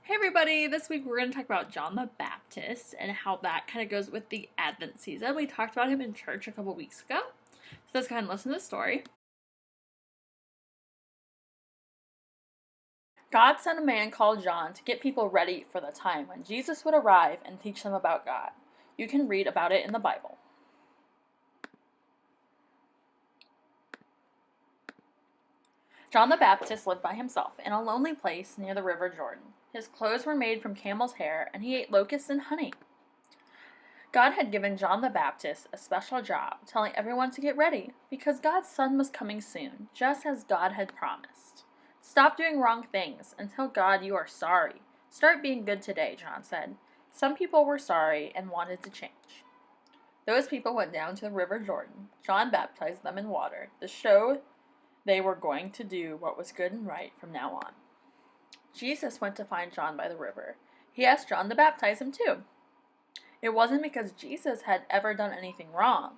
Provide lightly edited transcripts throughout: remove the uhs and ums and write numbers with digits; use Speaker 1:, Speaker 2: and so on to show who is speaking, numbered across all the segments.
Speaker 1: Hey everybody, this week we're going to talk about John the Baptist and how that kind of goes with the Advent season. We talked about him in church a couple weeks ago. So let's go ahead and listen to the story. God sent a man called John to get people ready for the time when Jesus would arrive and teach them about God. You can read about it in the Bible. John the Baptist lived by himself in a lonely place near the river Jordan. His clothes were made from camel's hair, and he ate locusts and honey. God had given John the Baptist a special job, telling everyone to get ready, because God's Son was coming soon, just as God had promised. Stop doing wrong things and tell God you are sorry. Start being good today, John said. Some people were sorry and wanted to change. Those people went down to the river Jordan. John baptized them in water to show they were going to do what was good and right from now on. Jesus went to find John by the river. He asked John to baptize him too. It wasn't because Jesus had ever done anything wrong.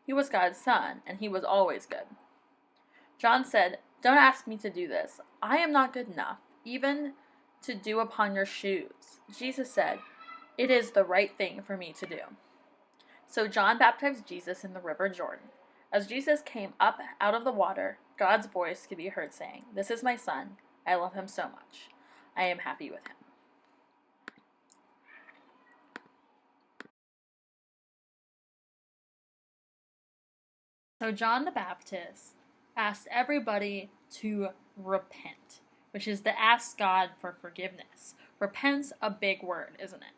Speaker 1: He was God's Son, and he was always good. John said, "Don't ask me to do this. I am not good enough, even to dew upon your shoes." Jesus said, "It is the right thing for me to do." So John baptized Jesus in the river Jordan. As Jesus came up out of the water, God's voice could be heard saying, "This is my Son. I love him so much. I am happy with him." So John the Baptist asked everybody to repent, which is to ask God for forgiveness. Repent's a big word, isn't it?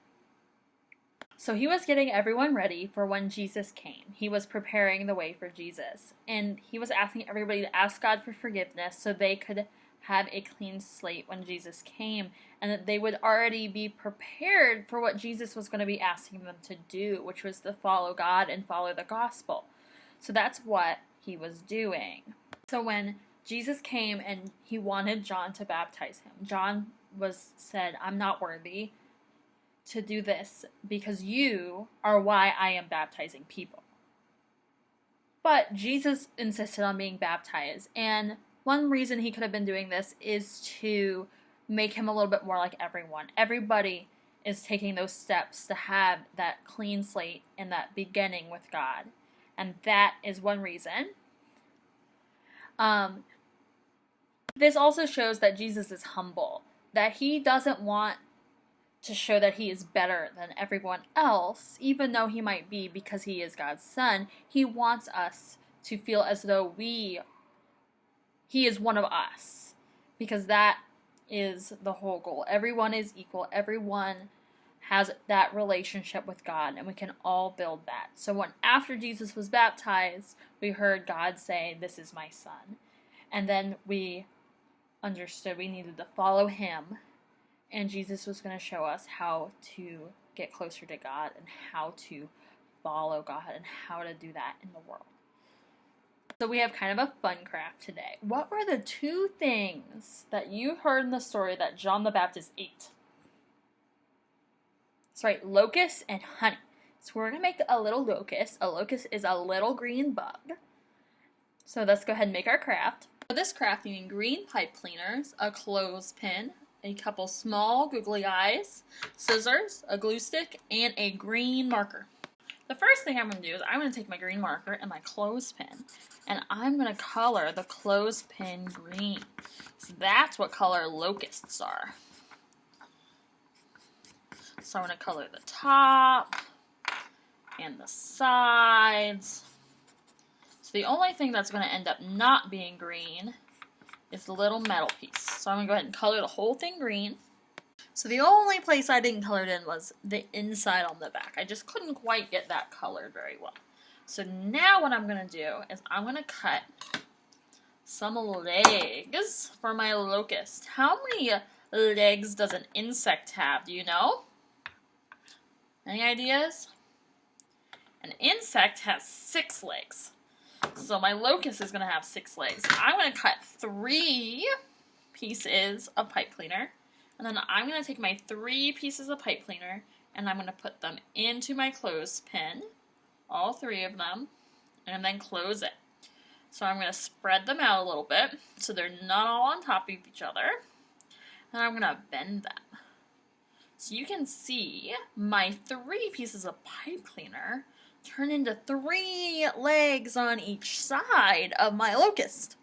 Speaker 1: So he was getting everyone ready for when Jesus came. He was preparing the way for Jesus. And he was asking everybody to ask God for forgiveness so they could have a clean slate when Jesus came, and that they would already be prepared for what Jesus was going to be asking them to do, which was to follow God and follow the gospel. So that's what he was doing. So when Jesus came and he wanted John to baptize him, John said, "I'm not worthy to do this because you are why I am baptizing people." But Jesus insisted on being baptized, and one reason he could have been doing this is to make him a little bit more like everyone. Everybody is taking those steps to have that clean slate and that beginning with God. And that is one reason. This also shows that Jesus is humble, that he doesn't want to show that he is better than everyone else, even though he might be because he is God's Son. He wants us to feel as though he is one of us, because that is the whole goal. Everyone is equal. Everyone has that relationship with God, and we can all build that. So after Jesus was baptized, we heard God say, "This is my Son." And then we understood we needed to follow him, and Jesus was going to show us how to get closer to God and how to follow God and how to do that in the world. So we have kind of a fun craft today. What were the two things that you heard in the story that John the Baptist ate? That's right, locusts and honey. So we're going to make a little locust. A locust is a little green bug. So let's go ahead and make our craft. For this craft, you need green pipe cleaners, a clothespin, a couple small googly eyes, scissors, a glue stick, and a green marker. The first thing I'm going to do is I'm going to take my green marker and my clothespin, and I'm going to color the clothespin green. So that's what color locusts are. So I'm going to color the top and the sides. So the only thing that's going to end up not being green is the little metal piece. So I'm going to go ahead and color the whole thing green. So the only place I didn't color it in was the inside on the back. I just couldn't quite get that colored very well. So now what I'm going to do is I'm going to cut some legs for my locust. How many legs does an insect have? Do you know? Any ideas? An insect has 6 legs. So my locust is going to have 6 legs. I'm going to cut 3 pieces of pipe cleaner. And then I'm going to take my 3 pieces of pipe cleaner and I'm going to put them into my clothespin, all 3 of them, and then close it. So I'm going to spread them out a little bit so they're not all on top of each other. And I'm going to bend them. So you can see my 3 pieces of pipe cleaner turn into 3 legs on each side of my locust.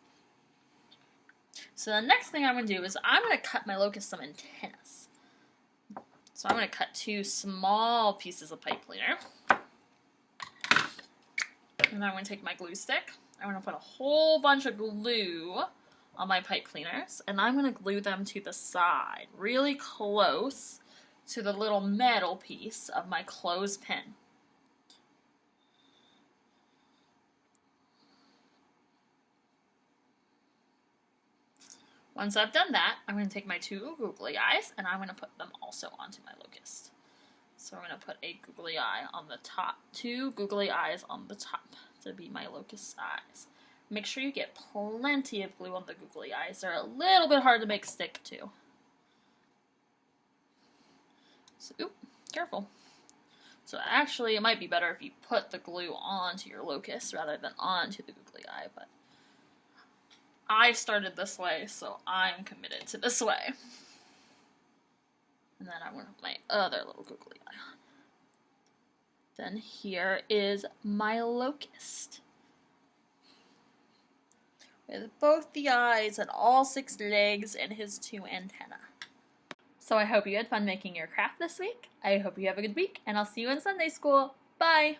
Speaker 1: So the next thing I'm going to do is I'm going to cut my locust some antennas. So I'm going to cut 2 small pieces of pipe cleaner. And I'm going to take my glue stick. I'm going to put a whole bunch of glue on my pipe cleaners. And I'm going to glue them to the side, really close to the little metal piece of my clothespin. Once I've done that, I'm going to take my 2 googly eyes and I'm going to put them also onto my locust. So I'm going to put a googly eye on the top, 2 googly eyes on the top to be my locust eyes. Make sure you get plenty of glue on the googly eyes. They're a little bit hard to make stick to. So, oop, careful. So actually, it might be better if you put the glue onto your locust rather than onto the googly eye, but I started this way, so I'm committed to this way. And then I'm going to put my other little googly eye on. Then here is my locust, with both the eyes and all 6 legs and his 2 antennae. So I hope you had fun making your craft this week. I hope you have a good week, and I'll see you in Sunday school. Bye!